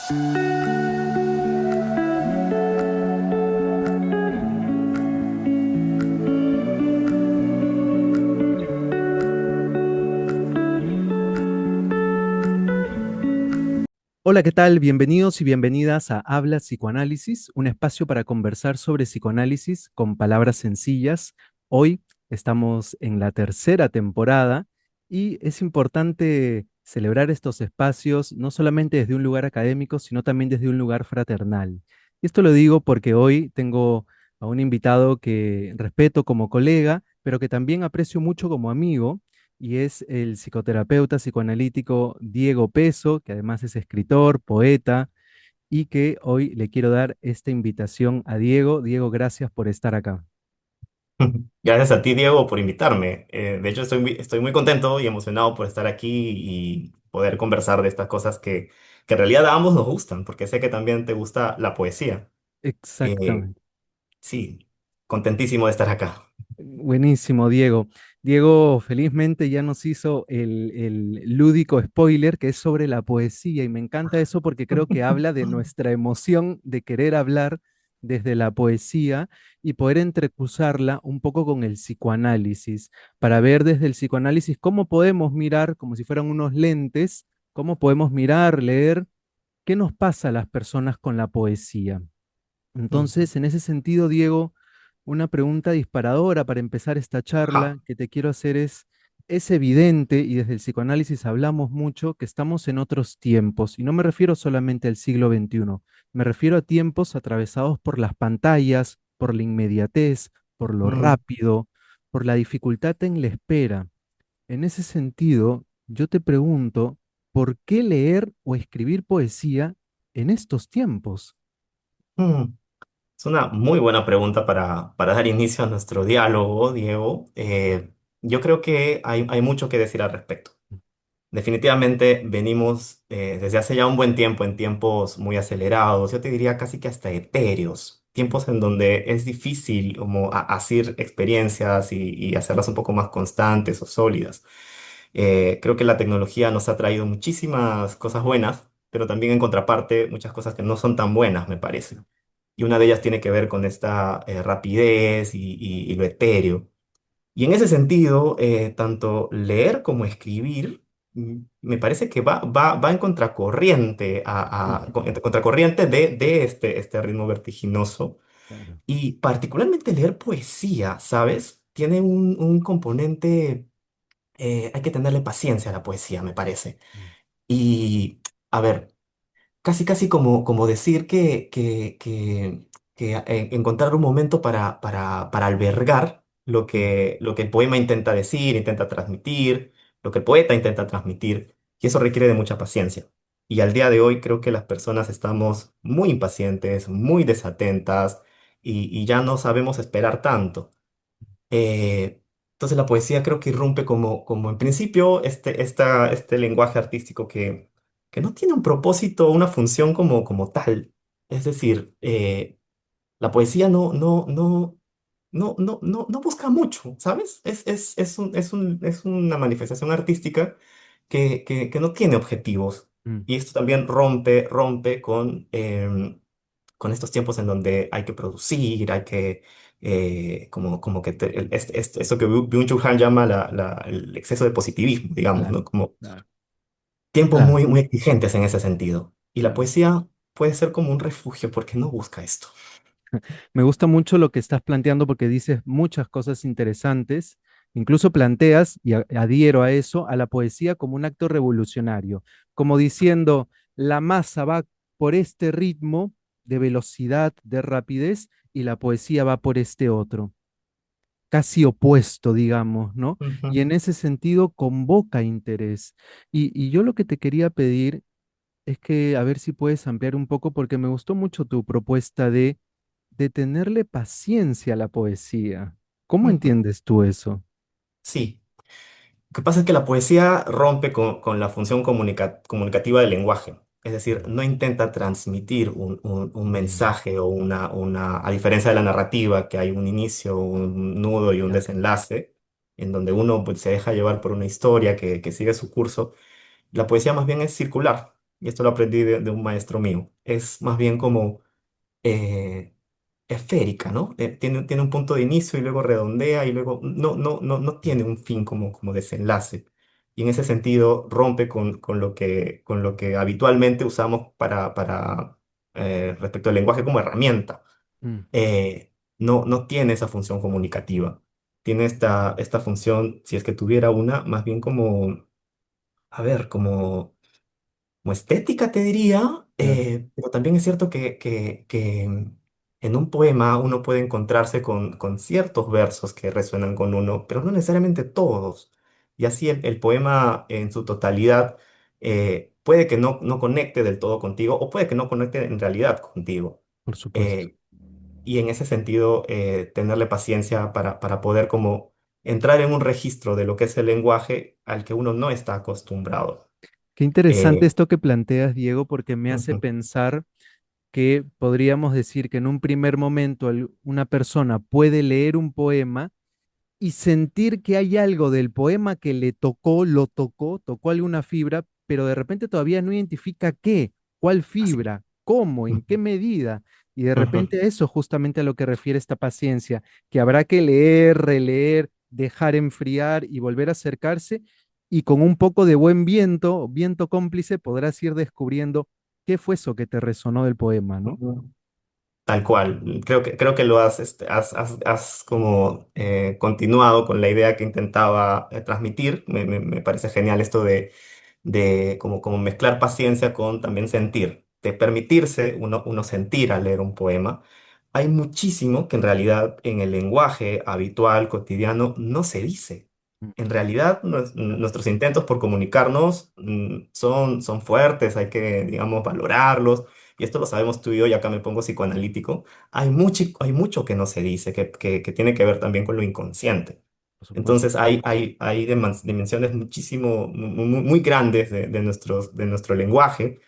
Hola, ¿qué tal? Bienvenidos y bienvenidas a Habla Psicoanálisis, un espacio para conversar sobre psicoanálisis con palabras sencillas. Hoy estamos en la tercera temporada y es importante celebrar estos espacios no solamente desde un lugar académico, sino también desde un lugar fraternal. Y esto lo digo porque hoy tengo a un invitado que respeto como colega, pero que también aprecio mucho como amigo y es el psicoterapeuta psicoanalítico Diego Peso, que además es escritor, poeta, y que hoy le quiero dar esta invitación a Diego. Diego, gracias por estar acá. Gracias a ti, Diego, por invitarme. De hecho, estoy muy contento y emocionado por estar aquí y poder conversar de estas cosas que en realidad a ambos nos gustan, porque sé que también te gusta la poesía. Eh, Exactamente. sí, contentísimo de estar acá. Buenísimo, Diego. Diego felizmente ya nos hizo el lúdico spoiler que es sobre la poesía y me encanta eso porque creo que habla de nuestra emoción de querer hablar desde la poesía y poder entrecruzarla un poco con el psicoanálisis, para ver desde el psicoanálisis cómo podemos mirar, como si fueran unos lentes, cómo podemos mirar, leer qué nos pasa a las personas con la poesía. Ujú. Entonces, en ese sentido, Diego, una pregunta disparadora para empezar esta charla Ajá. que te quiero hacer es evidente, y desde el psicoanálisis hablamos mucho, que estamos en otros tiempos, y no me refiero solamente al siglo XXI, me refiero a tiempos atravesados por las pantallas, por la inmediatez, por lo Mm, rápido, por la dificultad en la espera. En ese sentido, yo te pregunto, ¿por qué leer o escribir poesía en estos tiempos? mm. Es una muy buena pregunta para dar inicio a nuestro diálogo, Diego. Yo creo que hay mucho que decir al respecto. Definitivamente venimos desde hace ya un buen tiempo en tiempos muy acelerados, yo te diría casi que hasta etéreos, tiempos en donde es difícil como hacer experiencias y hacerlas un poco más constantes o sólidas. Creo que la tecnología nos ha traído muchísimas cosas buenas, pero también en contraparte muchas cosas que no son tan buenas, me parece. Y una de ellas tiene que ver con esta rapidez y lo etéreo. Y en ese sentido, tanto leer como escribir, me parece que va en contracorriente, Ujú. en contracorriente de este ritmo vertiginoso. Claro. Y particularmente leer poesía, ¿sabes? Tiene un componente, hay que tenerle paciencia a la poesía, me parece. Mm, Y, a ver, casi como decir que encontrar un momento para albergar mm, lo que el poema intenta decir, intenta transmitir, lo que el poeta intenta transmitir, y eso requiere de mucha paciencia. Y al día de hoy creo que las personas estamos muy impacientes, muy desatentas, y ya no sabemos esperar tanto. Entonces la poesía creo que irrumpe como en principio este lenguaje artístico que no tiene un propósito o una función como tal. Es decir, la poesía no busca mucho, ¿sabes? Es una manifestación artística que no tiene objetivos. mm. Y esto también rompe con estos tiempos en donde hay que producir, hay que, como que esto que Byung-Chul Han llama el exceso de positivismo, digamos, Claro, ¿no? Como claro, tiempos claro, muy exigentes en ese sentido. Y la claro. poesía puede ser como un refugio porque no busca esto. Me gusta mucho lo que estás planteando porque dices muchas cosas interesantes. Incluso planteas, y adhiero a eso, a la poesía como un acto revolucionario, como diciendo, la masa va por este ritmo de velocidad, de rapidez, y la poesía va por este otro, casi opuesto, digamos, ¿no? Y Ujú, en ese sentido convoca interés. Y yo lo que te quería pedir es que a ver si puedes ampliar un poco, porque me gustó mucho tu propuesta de tenerle paciencia a la poesía. ¿Cómo ujú. entiendes tú eso? Sí. Lo que pasa es que la poesía rompe con la función comunicativa del lenguaje. Es decir, Mm, no intenta transmitir un bien, mensaje o a diferencia de la narrativa, que hay un inicio, un nudo y un claro. desenlace, en donde uno pues, se deja llevar por una historia que sigue su curso. La poesía más bien es circular. y esto lo aprendí de un maestro mío, es más bien como eh, esférica, ¿no? Tiene un punto de inicio y luego redondea y luego no Mm, tiene un fin como desenlace. Y en ese sentido rompe con lo que habitualmente usamos respecto al lenguaje como herramienta. mm, No tiene esa función comunicativa. Tiene esta función, si es que tuviera una, más bien como, a ver, como estética, te diría, claro, pero también es cierto que en un poema uno puede encontrarse con ciertos versos que resuenan con uno, pero no necesariamente todos. Y así el poema en su totalidad puede que no conecte del todo contigo o puede que no conecte en realidad contigo. por supuesto. Eh, y en ese sentido, tenerle paciencia para poder como entrar en un registro de lo que es el lenguaje al que uno no está acostumbrado. Qué interesante Eh, esto que planteas, Diego, porque me hace Ujú. pensar que podríamos decir que en un primer momento una persona puede leer un poema y sentir que hay algo del poema que le tocó, lo tocó, tocó alguna fibra, pero de repente todavía no identifica qué, cuál Así. fibra, cómo, en Ujú, qué medida. Y de ujú, repente eso justamente a lo que refiere esta paciencia, que habrá que leer, releer, dejar enfriar y volver a acercarse, y con un poco de buen viento, viento cómplice, podrás ir descubriendo qué fue eso que te resonó del poema, ¿no? ujú. Tal cual. Creo que lo has como continuado con la idea que intentaba transmitir. Me parece genial esto de como mezclar paciencia con también sentir, de permitirse uno sentir al leer un poema. Hay muchísimo que en realidad en el lenguaje habitual, cotidiano, no se dice. Mm, En realidad, nuestros intentos por comunicarnos son fuertes, hay que, digamos, valorarlos. Y esto lo sabemos tú y yo, y acá me pongo psicoanalítico. Hay mucho que no se dice, que tiene que ver también con lo inconsciente. por supuesto. Entonces hay dimensiones muchísimo, muy grandes de nuestro lenguaje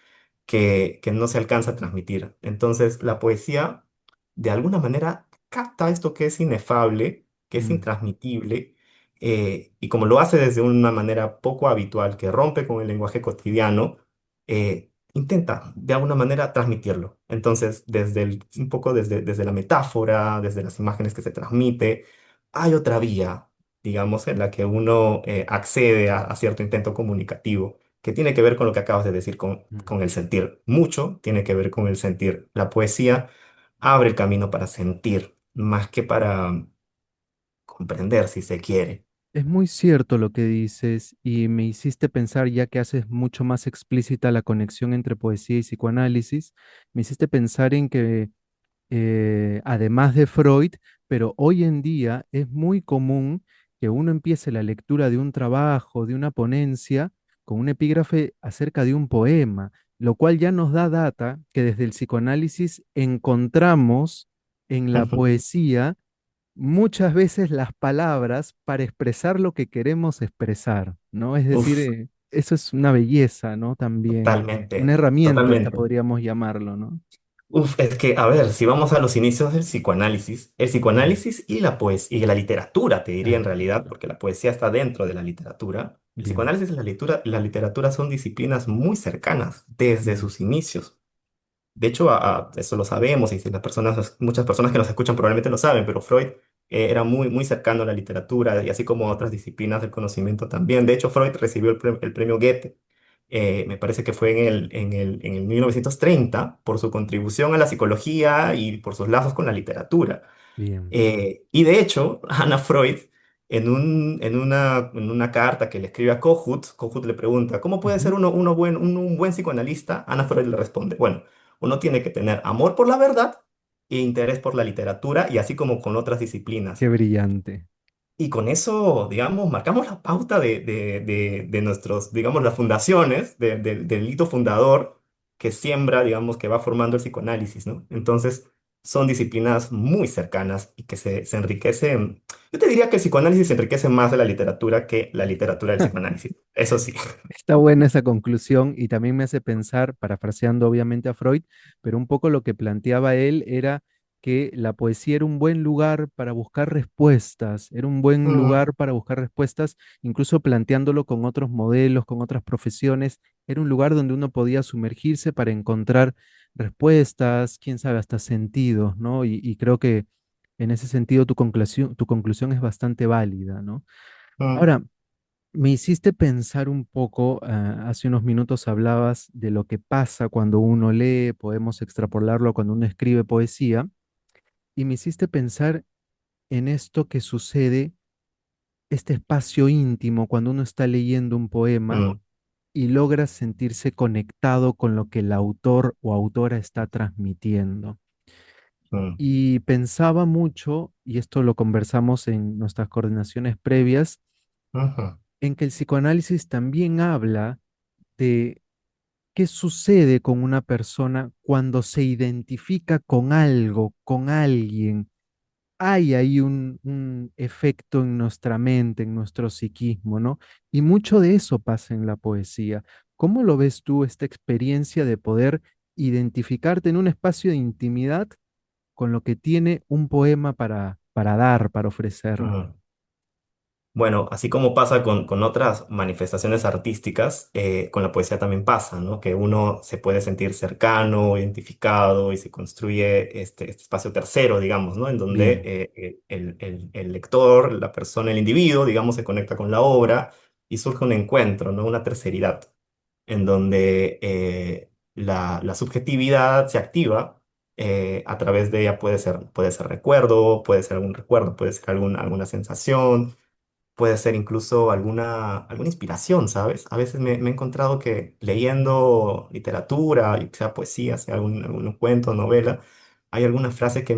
que no se alcanza a transmitir. Entonces la poesía de alguna manera capta esto que es inefable, que es Mm, intransmitible, y como lo hace desde una manera poco habitual, que rompe con el lenguaje cotidiano, intenta de alguna manera transmitirlo. Entonces, un poco desde la metáfora, desde las imágenes que se transmite, hay otra vía, digamos, en la que uno accede a cierto intento comunicativo, que tiene que ver con lo que acabas de decir, con, mm. con el sentir. Mucho tiene que ver con el sentir. La poesía abre el camino para sentir, más que para comprender, si se quiere. Es muy cierto lo que dices y me hiciste pensar, ya que haces mucho más explícita la conexión entre poesía y psicoanálisis, me hiciste pensar en que además de Freud, pero hoy en día es muy común que uno empiece la lectura de un trabajo, de una ponencia, con un epígrafe acerca de un poema, lo cual ya nos da data que desde el psicoanálisis encontramos en la poesía muchas veces las palabras para expresar lo que queremos expresar, ¿no? Es decir, Uf, eso es una belleza, ¿no? También, una totalmente, herramienta, hasta totalmente. podríamos llamarlo, ¿no? Uf, es que, a ver, si vamos a los inicios del psicoanálisis, el Mm, psicoanálisis y la poesía y la literatura, te la diría en realidad, literatura. porque la poesía está dentro de la literatura, el Bien. psicoanálisis y la literatura son disciplinas muy cercanas desde Mm, sus inicios. De hecho, eso lo sabemos y si muchas personas que nos escuchan probablemente lo saben, pero Freud era muy, muy cercano a la literatura y así como a otras disciplinas del conocimiento también. De hecho, Freud recibió el premio Goethe, me parece que fue en el 1930, por su contribución a la psicología y por sus lazos con la literatura. bien. Y de hecho, Ana Freud, en una carta que le escribe a Kohut le pregunta, ¿cómo puede ser Ujú. un buen psicoanalista? Ana Freud le responde, bueno, uno tiene que tener amor por la verdad e interés por la literatura y así como con otras disciplinas. Qué brillante. Y con eso, digamos, marcamos la pauta de nuestros, digamos, las fundaciones, del hito fundador que siembra, digamos, que va formando el psicoanálisis, ¿no? Entonces, son disciplinas muy cercanas y que se enriquecen. Yo te diría que el psicoanálisis se enriquece más de la literatura que la literatura del psicoanálisis. Eso sí. Está buena esa conclusión y también me hace pensar, parafraseando obviamente a Freud, pero un poco lo que planteaba él era que la poesía era un buen lugar para buscar respuestas, era un buen mm, lugar para buscar respuestas, incluso planteándolo con otros modelos, con otras profesiones, era un lugar donde uno podía sumergirse para encontrar respuestas, quién sabe, hasta sentidos, ¿no? Y creo que en ese sentido tu conclusión es bastante válida, ¿no? mm, Ahora, me hiciste pensar un poco, hace unos minutos hablabas de lo que pasa cuando uno lee, podemos extrapolarlo cuando uno escribe poesía, y me hiciste pensar en esto que sucede, este espacio íntimo cuando uno está leyendo un poema mm, y logra sentirse conectado con lo que el autor o autora está transmitiendo. mm, Y pensaba mucho, y esto lo conversamos en nuestras coordinaciones previas, ujú, en que el psicoanálisis también habla de qué sucede con una persona cuando se identifica con algo, con alguien. Hay ahí un efecto en nuestra mente, en nuestro psiquismo, ¿no? Y mucho de eso pasa en la poesía. ¿Cómo lo ves tú, esta experiencia de poder identificarte en un espacio de intimidad con lo que tiene un poema para dar, para ofrecer? mm. Bueno, así como pasa con otras manifestaciones artísticas, con la poesía también pasa, ¿no? Que uno se puede sentir cercano, identificado y se construye este espacio tercero, digamos, ¿no? En donde Bien, el lector, la persona, el individuo, digamos, se conecta con la obra y surge un encuentro, ¿no? Una terceridad, en donde la subjetividad se activa. A través de ella puede ser recuerdo, puede ser algún recuerdo, puede ser alguna sensación, puede ser incluso alguna inspiración, ¿sabes? A veces me he encontrado que leyendo literatura, y sea poesía, sea algún cuento, novela, hay alguna frase que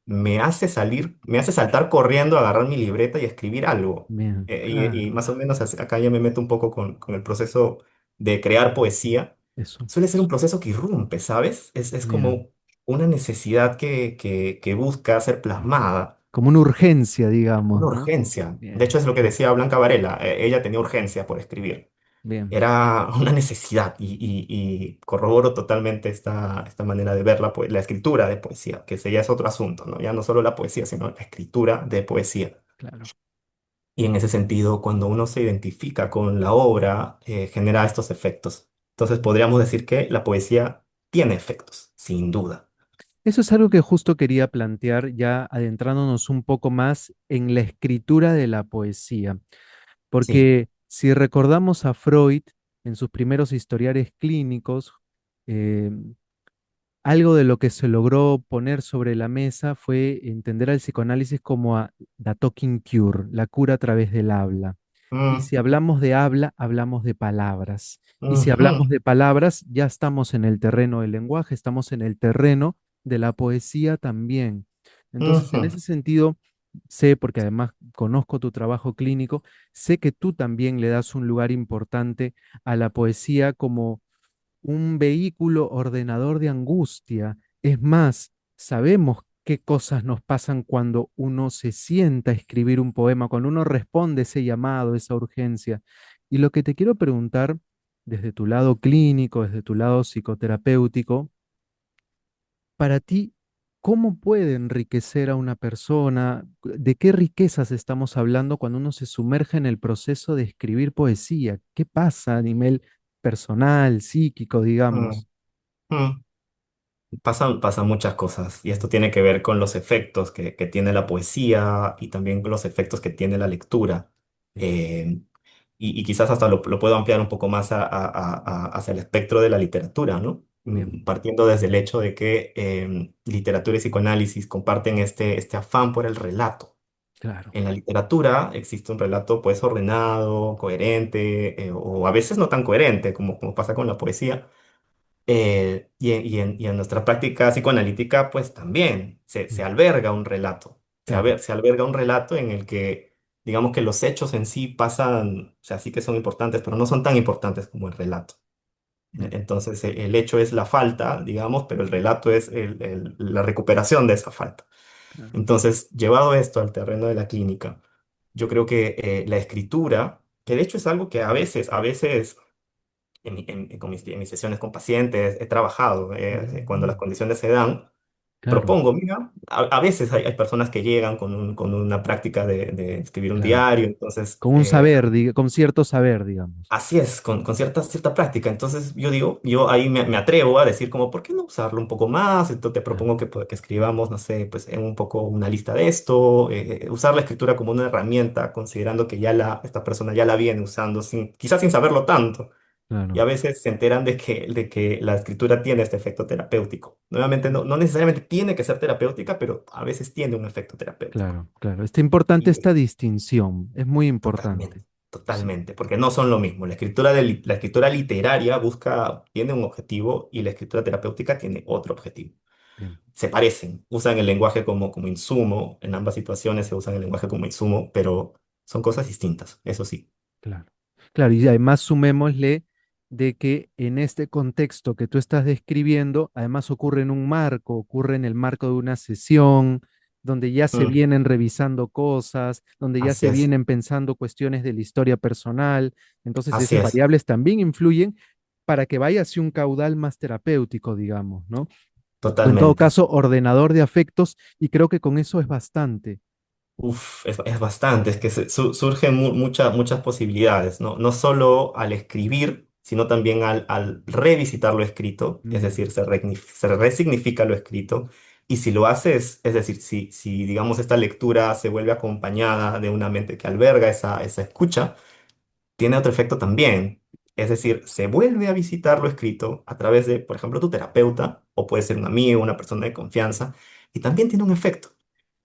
me hace salir, me hace saltar corriendo, agarrar mi libreta y escribir algo. bien, Y claro, más o menos acá ya me meto un poco con el proceso de crear poesía. eso, Suele ser un proceso que irrumpe, ¿sabes? Es bien. como una necesidad que busca ser plasmada. Como una urgencia, digamos, Una ¿no? urgencia. De Bien, hecho, es lo que decía Blanca Varela. Ella tenía urgencia por escribir. bien, Era una necesidad y corroboro totalmente esta manera de ver la escritura de poesía, que ese ya es otro asunto, ¿no? Ya no solo la poesía, sino la escritura de poesía. claro. Y en ese sentido, cuando uno se identifica con la obra, genera estos efectos. Entonces, podríamos decir que la poesía tiene efectos, sin duda. Eso es algo que justo quería plantear ya adentrándonos un poco más en la escritura de la poesía, Sí. porque si recordamos a Freud en sus primeros historiales clínicos, eh, algo de lo que se logró poner sobre la mesa fue entender al psicoanálisis como a la talking cure, la cura a través del habla. Y Mm, si hablamos de habla, hablamos de palabras. Y si ujú, hablamos de palabras, ya estamos en el terreno del lenguaje, estamos en el terreno de la poesía también. Entonces, en ujú, ese sentido, sé, porque además conozco tu trabajo clínico, sé que tú también le das un lugar importante a la poesía como un vehículo ordenador de angustia. Es más, sabemos qué cosas nos pasan cuando uno se sienta a escribir un poema, cuando uno responde ese llamado, esa urgencia. Y lo que te quiero preguntar, desde tu lado clínico, desde tu lado psicoterapéutico, para ti, ¿cómo puede enriquecer a una persona? ¿De qué riquezas estamos hablando cuando uno se sumerge en el proceso de escribir poesía? ¿Qué pasa a nivel personal, psíquico, mm, digamos? mm. Pasan muchas cosas y esto tiene que ver con los efectos que tiene la poesía y también con los efectos que tiene la lectura. Bien, Y quizás hasta lo puedo ampliar un poco más hacia el espectro de la literatura, ¿no? bien, Partiendo desde el hecho de que literatura y psicoanálisis comparten este afán por el relato. claro, En la literatura existe un relato pues ordenado, coherente, o a veces no tan coherente como pasa con la poesía, y en nuestra práctica psicoanalítica, pues también se mm, alberga un relato. claro, Se alberga un relato en el que, digamos que los hechos en sí pasan, o sea, sí que son importantes, pero no son tan importantes como el relato. bien, Entonces, el hecho es la falta, digamos, pero el relato es la recuperación de esa falta. claro. Entonces, llevado esto al terreno de la clínica, yo creo que la escritura, que de hecho es algo que a veces en mis sesiones con pacientes, he trabajado cuando las condiciones se dan. claro, propongo, mira, a veces hay personas que llegan con una práctica de escribir un claro. diario, entonces Con un saber, con cierto saber, digamos. así es, con cierta práctica. Entonces yo digo, yo ahí me atrevo a decir como, ¿por qué no usarlo un poco más? Entonces te Claro, propongo que escribamos, no sé, pues en un poco una lista de esto, usar la escritura como una herramienta, considerando que esta persona ya la viene usando, quizás sin saberlo tanto. Y claro. a veces se enteran de que la escritura tiene este efecto terapéutico. Nuevamente, no necesariamente tiene que ser terapéutica, pero a veces tiene un efecto terapéutico. Claro, claro. Está importante Y esta distinción, es muy importante. totalmente, Sí, totalmente, porque no son lo mismo. La escritura literaria tiene un objetivo y la escritura terapéutica tiene otro objetivo. bien, Se parecen, usan el lenguaje como insumo, en ambas situaciones se usan el lenguaje como insumo, pero son cosas distintas, eso sí. claro. Claro, y además sumémosle de que en este contexto que tú estás describiendo, además ocurre en un marco, ocurre en el marco de una sesión, donde ya se Mm, vienen revisando cosas, donde ya así se es, vienen pensando cuestiones de la historia personal. Entonces, así esas es, variables también influyen para que vaya hacia un caudal más terapéutico, digamos, ¿no? O en todo totalmente. caso, ordenador de afectos, y creo que con eso es bastante. Uf, es bastante, es que surgen muchas posibilidades, ¿no? No solo al escribir, sino también al revisitar lo escrito, es Mm, decir, se resignifica lo escrito, y si lo haces, es decir, si digamos esta lectura se vuelve acompañada de una mente que alberga esa escucha, tiene otro efecto también, es decir, se vuelve a visitar lo escrito a través de, por ejemplo, tu terapeuta, o puede ser un amigo, una persona de confianza, y también tiene un efecto.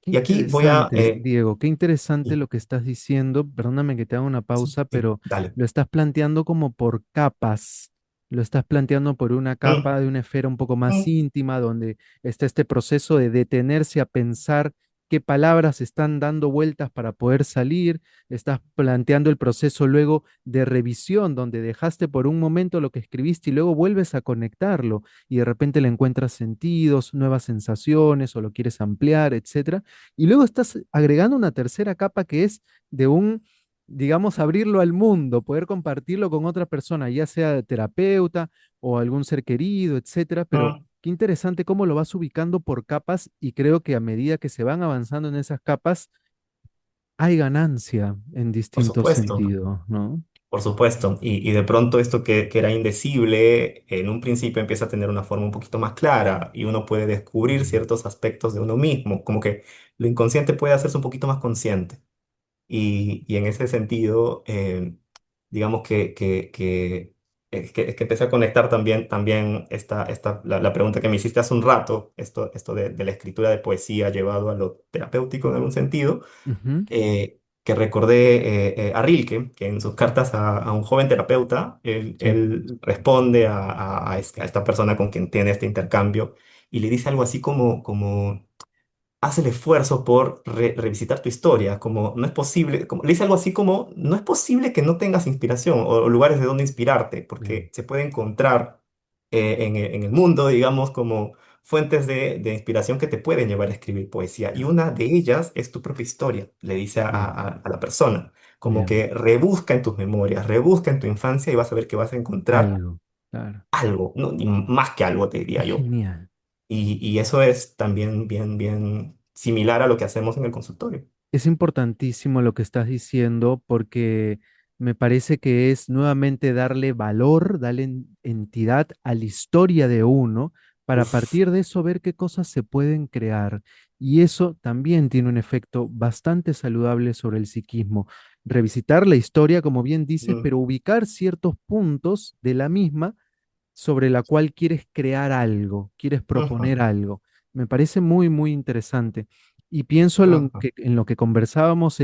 Qué Y aquí voy a... interesante, Diego, qué interesante y- lo que estás diciendo. Perdóname que te haga una Sí, pausa, sí, pero dale. lo estás planteando como por capas. Lo estás planteando por una Mm, capa de una esfera un poco más mm, íntima, donde está este proceso de detenerse a pensar qué palabras están dando vueltas para poder salir. Estás planteando el proceso luego de revisión, donde dejaste por un momento lo que escribiste y luego vuelves a conectarlo y de repente le encuentras sentidos, nuevas sensaciones o lo quieres ampliar, etcétera. Y luego estás agregando una tercera capa que es de un, digamos, abrirlo al mundo, poder compartirlo con otra persona, ya sea terapeuta o algún ser querido, etcétera. Pero mm, qué interesante cómo lo vas ubicando por capas y creo que a medida que se van avanzando en esas capas, hay ganancia en por distintos supuesto, sentidos, ¿no? por supuesto. Y de pronto esto que era indecible, en un principio empieza a tener una forma un poquito más clara y uno puede descubrir Mm, ciertos aspectos de uno mismo, como que lo inconsciente puede hacerse un poquito más consciente. Y en ese sentido, digamos que empecé a conectar también la pregunta que me hiciste hace un rato, esto de la escritura de poesía llevado a lo terapéutico en algún sentido, ujú, que recordé a Rilke, que en sus cartas a un joven terapeuta, sí, él responde a esta persona con quien tiene este intercambio y le dice algo así como haz el esfuerzo por revisitar tu historia, como no es posible, le dice algo así como, no es posible que no tengas inspiración o lugares de donde inspirarte, bien, porque se puede encontrar en el mundo, digamos, como fuentes de inspiración que te pueden llevar a escribir poesía. Y claro, una de ellas es tu propia historia, le dice a, bien, a la persona, como bien. que rebusca en tus memorias, rebusca en tu infancia y vas a ver que vas a encontrar Algo, claro. algo, ¿no? Y más que algo, te Qué diría yo. genial. Y eso es también bien similar a lo que hacemos en el consultorio. Es importantísimo lo que estás diciendo porque me parece que es nuevamente darle valor, darle entidad a la historia de uno para a Uf, partir de eso ver qué cosas se pueden crear. Y eso también tiene un efecto bastante saludable sobre el psiquismo. Revisitar la historia, como bien dices, mm, pero ubicar ciertos puntos de la misma sobre la cual quieres crear algo, quieres proponer ujú, algo. Me parece muy, muy interesante. Y pienso ujú, en lo que conversábamos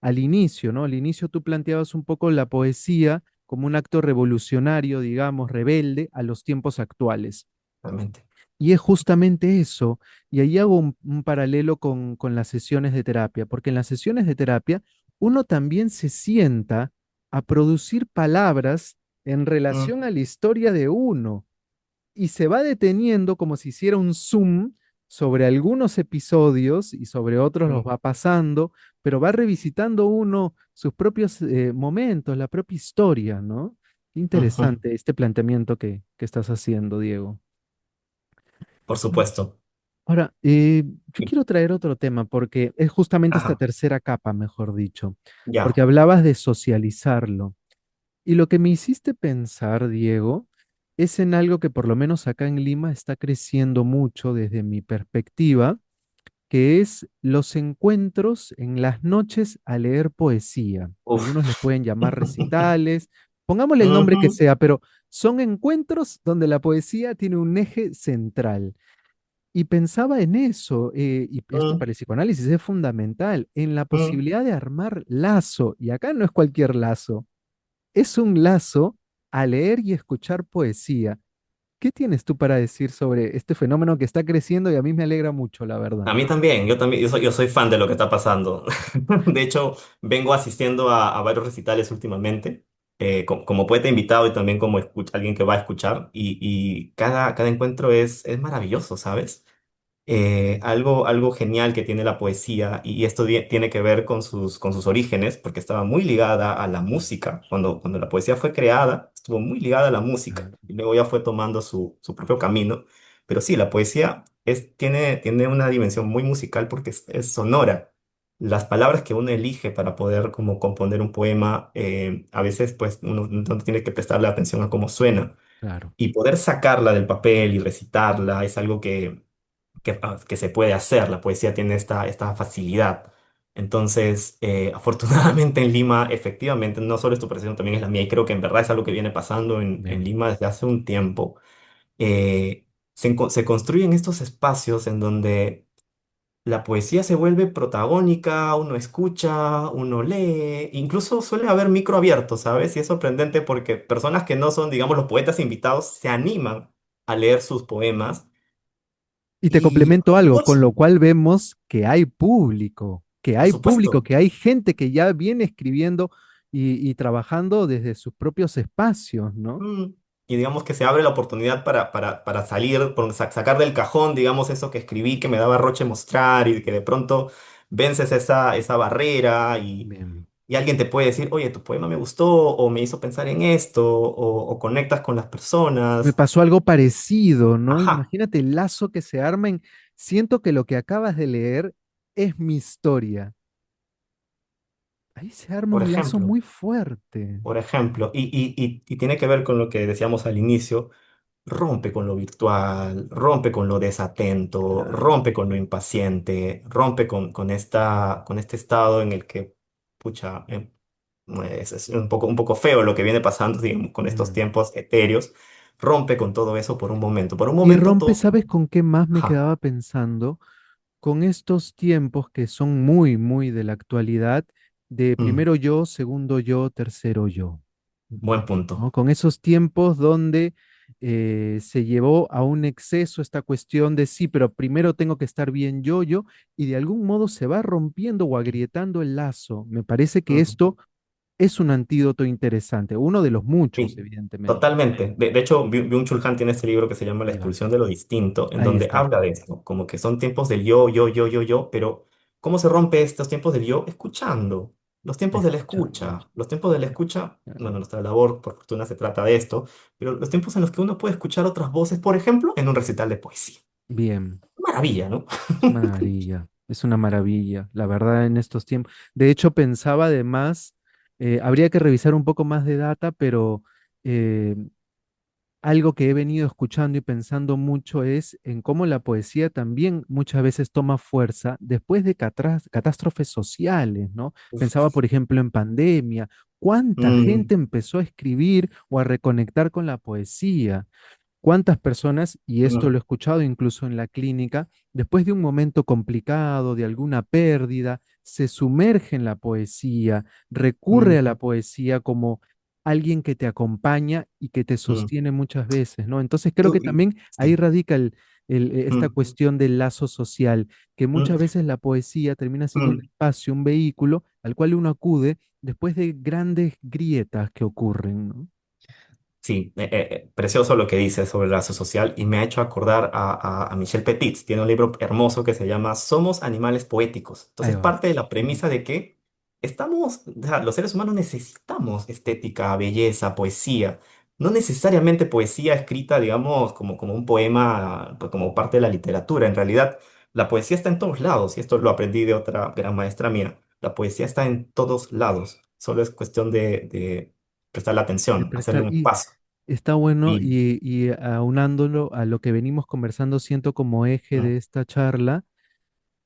al inicio, ¿no? Al inicio tú planteabas un poco la poesía como un acto revolucionario, digamos, rebelde a los tiempos actuales. realmente. Y es justamente eso. Y ahí hago un paralelo con las sesiones de terapia, porque en las sesiones de terapia uno también se sienta a producir palabras en Mm, relación a la historia de uno y se va deteniendo como si hiciera un zoom sobre algunos episodios y sobre otros los mm, va pasando, pero va revisitando uno sus propios momentos, la propia historia, ¿no? Qué ujú, interesante este planteamiento que estás haciendo, Diego. por supuesto. Ahora, yo quiero traer otro tema porque es justamente esta Ajá, tercera capa, mejor dicho, porque ya. hablabas de socializarlo. Y lo que me hiciste pensar, Diego, es en algo que por lo menos acá en Lima está creciendo mucho desde mi perspectiva, que es los encuentros en las noches a leer poesía. Algunos les Uf. pueden llamar recitales, pongámosle el nombre que Ujú, sea, pero son encuentros donde la poesía tiene un eje central. Y pensaba en eso, y esto mm, para el psicoanálisis es fundamental, en la mm. posibilidad de armar lazo, y acá no es cualquier lazo, es un lazo a leer y escuchar poesía. ¿Qué tienes tú para decir sobre este fenómeno que está creciendo y a mí me alegra mucho, la verdad? A mí también, yo soy fan de lo que está pasando. De hecho, vengo asistiendo a varios recitales últimamente, como poeta invitado y también como alguien que va a escuchar, y cada encuentro es maravilloso, ¿sabes? Algo genial que tiene la poesía, y esto tiene que ver con sus orígenes, porque estaba muy ligada a la música. Cuando la poesía fue creada, estuvo muy ligada a la música, Claro, y luego ya fue tomando su propio camino. Pero sí, la poesía tiene una dimensión muy musical porque es sonora. Las palabras que uno elige para poder como componer un poema, a veces pues uno no tiene que prestarle atención a cómo suena. claro. Y poder sacarla del papel y recitarla es algo que se puede hacer. La poesía tiene esta facilidad. Entonces, afortunadamente en Lima, efectivamente, no solo es tu percepción, también es la mía, y creo que en verdad es algo que viene pasando en Bien. Lima desde hace un tiempo. Se construyen estos espacios en donde la poesía se vuelve protagónica, uno escucha, uno lee, incluso suele haber micro abiertos, ¿sabes? Y es sorprendente porque personas que no son, digamos, los poetas invitados se animan a leer sus poemas. Y te Y complemento algo, con maravilloso, lo cual vemos que por hay público, supuesto. que hay gente que ya viene escribiendo y trabajando desde sus propios espacios, ¿no? Mm. Y digamos que se abre la oportunidad para salir, sacar del cajón, digamos, eso que escribí que me daba roche mostrar y que de pronto vences esa barrera Bien. y alguien te puede decir, oye, tu poema me gustó o me hizo pensar en esto o conectas con las Me personas. pasó algo parecido, ¿no? Ajá, Imagínate el lazo que se arma en, siento que lo que acabas de leer es mi historia. Ahí se arma por un lazo ejemplo, muy fuerte. y tiene que ver con lo que decíamos al inicio. Rompe con lo virtual, rompe con lo desatento, Claro. rompe con lo impaciente, rompe con este estado en el que, pucha, es un poco feo lo que viene pasando, digamos, con estos Mm. tiempos etéreos. Rompe con todo eso por un momento. Por un Y momento rompe, todo. ¿sabes con qué más me Ajá, quedaba pensando? Con estos tiempos que son muy, muy de la actualidad, de mm, primero yo, segundo yo, tercero yo, buen punto. ¿no? Con esos tiempos donde se llevó a un exceso esta cuestión de sí, pero primero tengo que estar bien yo, y de algún modo se va rompiendo o agrietando el lazo. Me parece que Mm. esto es un antídoto interesante, uno de los muchos, Sí, evidentemente. totalmente. De hecho, Byung-Chul Han tiene este libro que se llama La Ahí va, expulsión de lo distinto, en ahí donde está. habla de esto, como que son tiempos del yo, pero ¿cómo se rompe estos tiempos del yo? Escuchando. Los tiempos de la Escuchando. escucha. Los tiempos de la escucha, bueno, nuestra labor, por fortuna, se trata de esto, pero los tiempos en los que uno puede escuchar otras voces, por ejemplo, en un recital de poesía. Bien. Maravilla, ¿no? Es una maravilla, la verdad, en estos tiempos. De hecho, pensaba además, habría que revisar un poco más de data, pero eh, algo que he venido escuchando y pensando mucho es en cómo la poesía también muchas veces toma fuerza después de catástrofes sociales, ¿no? Pensaba, Uf. por ejemplo, en pandemia. ¿Cuánta Mm, gente empezó a escribir o a reconectar con la poesía? ¿Cuántas personas, y esto lo mm, he escuchado incluso en la clínica, después de un momento complicado, de alguna pérdida, se sumerge en la poesía, recurre a mm, la poesía como alguien que te acompaña y que te mm. sostiene muchas veces, ¿no? Entonces creo que Tú, también ahí sí. radica esta Mm, cuestión del lazo social, que muchas mm, veces la poesía termina siendo un mm. espacio, un vehículo al cual uno acude después de grandes grietas que ocurren, ¿no? Sí, precioso lo que dice sobre el lazo social y me ha hecho acordar a Michel Petit. Tiene un libro hermoso que se llama Somos animales poéticos. Ahí Entonces va. parte de la premisa de que o sea, los seres humanos necesitamos estética, belleza, poesía, no necesariamente poesía escrita, digamos, como un poema, pues, como parte de la literatura. En realidad, la poesía está en todos lados, y esto lo aprendí de otra gran maestra mía. La poesía está en todos lados, solo es cuestión de prestarle De atención, hacerle prestar. un Y espacio. está bueno Y y aunándolo a lo que venimos conversando, siento como eje mm, de esta charla,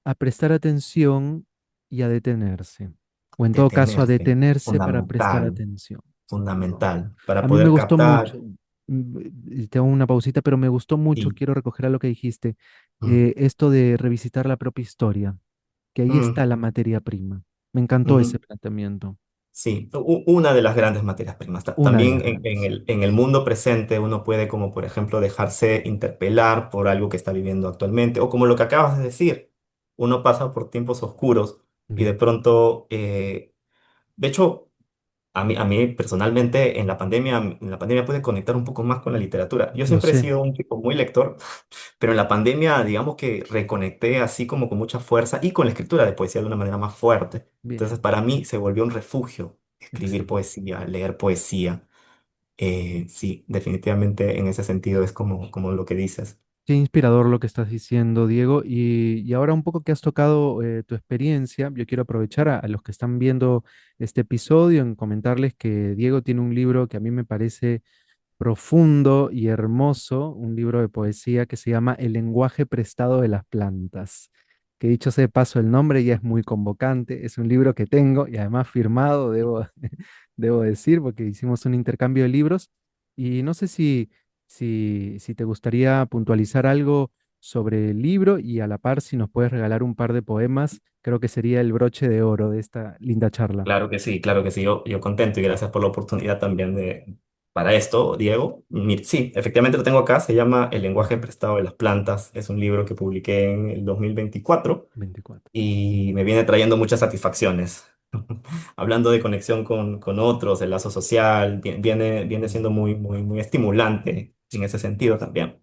a prestar atención y a detenerse. O en todo caso, a detenerse, detenerse para prestar fundamental, atención. ¿No? fundamental, para A mí me poder gustó captar. mucho, y tengo una pausita, pero me gustó mucho, Y, quiero recoger a lo que dijiste, mm, esto de revisitar la propia historia, que ahí mm, está la materia prima. Me encantó ese ujú. planteamiento. Sí, una de las grandes materias primas. Una de También las grandes. en el mundo presente uno puede, como por ejemplo, dejarse interpelar por algo que está viviendo actualmente, o como lo que acabas de decir, uno pasa por tiempos oscuros y de Bien, pronto, de hecho, a mí personalmente en la pandemia pude conectar un poco más con la literatura. Yo lo siempre he sé. sido un tipo muy lector, pero en la pandemia, digamos que reconecté así como con mucha fuerza y con la escritura de poesía de una manera más fuerte. Entonces, Bien, para mí se volvió un refugio escribir excelente. poesía, leer poesía. Sí, definitivamente en ese sentido es como lo que dices. Qué inspirador lo que estás diciendo, Diego. Y ahora un poco que has tocado tu experiencia, yo quiero aprovechar a los que están viendo este episodio en comentarles que Diego tiene un libro que a mí me parece profundo y hermoso, un libro de poesía que se llama El lenguaje prestado de las plantas, que dicho sea de paso el nombre ya es muy convocante, es un libro que tengo y además firmado, debo decir, porque hicimos un intercambio de libros y no sé si te gustaría puntualizar algo sobre el libro y a la par si nos puedes regalar un par de poemas, creo que sería el broche de oro de esta linda charla. Claro que sí, yo contento y gracias por la oportunidad también para esto, Diego. Sí, efectivamente lo tengo acá, se llama El lenguaje Ujú. prestado de las plantas, es un libro que publiqué en el 2024 24. y me viene trayendo muchas satisfacciones. Hablando de conexión con otros, el lazo social, viene Mm, siendo muy estimulante en ese sentido también.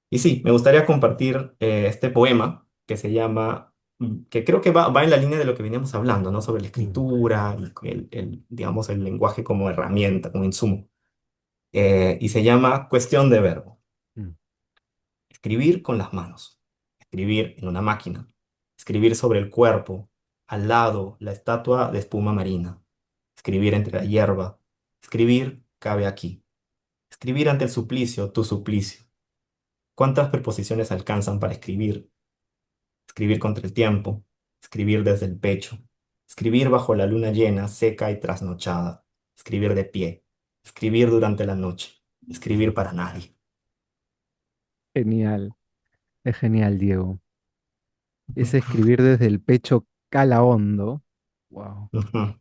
Y sí, me gustaría compartir este poema que se llama, que creo que va en la línea de lo que veníamos hablando, ¿no? Sobre la mm, escritura y digamos, el lenguaje como herramienta, como insumo. Y se llama Cuestión de verbo. mm. Escribir con las manos, escribir en una máquina, escribir sobre el cuerpo, al lado la estatua de espuma marina, escribir entre la hierba, escribir cabe aquí, escribir ante el suplicio, tu suplicio. ¿Cuántas preposiciones alcanzan para escribir? Escribir contra el tiempo, escribir desde el pecho, escribir bajo la luna llena, seca y trasnochada, escribir de pie, escribir durante la noche, escribir para nadie. Genial, es genial, Diego. Ese escribir desde el pecho cala hondo. Wow. Ujú.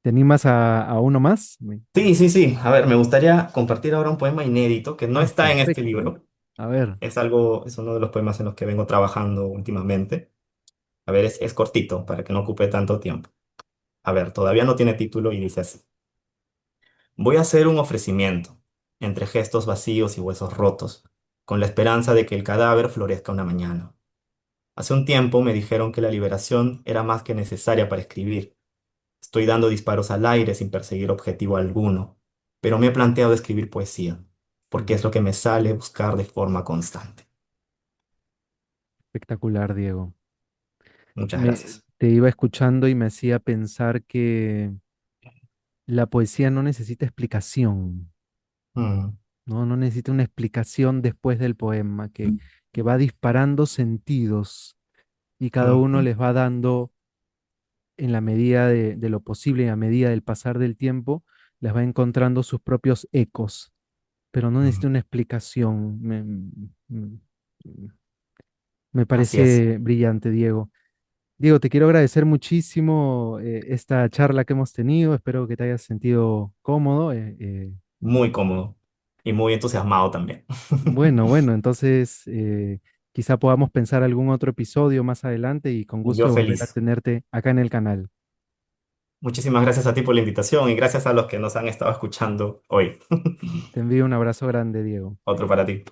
¿Te animas a uno más? Sí, sí, sí. A ver, me gustaría compartir ahora un poema inédito que no Ah, está en este perfecto. libro. A ver, Es uno de los poemas en los que vengo trabajando últimamente. A ver, es cortito para que no ocupe tanto tiempo. A ver, todavía no tiene título y dice así. Voy a hacer un ofrecimiento entre gestos vacíos y huesos rotos, con la esperanza de que el cadáver florezca una mañana. Hace un tiempo me dijeron que la liberación era más que necesaria para escribir. Estoy dando disparos al aire sin perseguir objetivo alguno, pero me he planteado escribir poesía, porque mm, es lo que me sale buscar de forma constante. espectacular, Diego. Muchas gracias. Te iba escuchando y me hacía pensar que la poesía no necesita explicación, Mm, ¿no? No necesita una explicación después del poema, que va disparando sentidos y cada uno ujú, les va dando en la medida de lo posible, a medida del pasar del tiempo, les va encontrando sus propios ecos, pero no mm. necesita una explicación. Me Así es. parece brillante, Diego. Diego, te quiero agradecer muchísimo esta charla que hemos tenido. Espero que te hayas sentido cómodo. Muy cómodo y muy entusiasmado también. Bueno, entonces quizá podamos pensar algún otro episodio más adelante y con gusto Yo de volver a feliz. tenerte acá en el canal. Muchísimas gracias a ti por la invitación y gracias a los que nos han estado escuchando hoy. Te envío un abrazo grande, Diego. Otro para ti.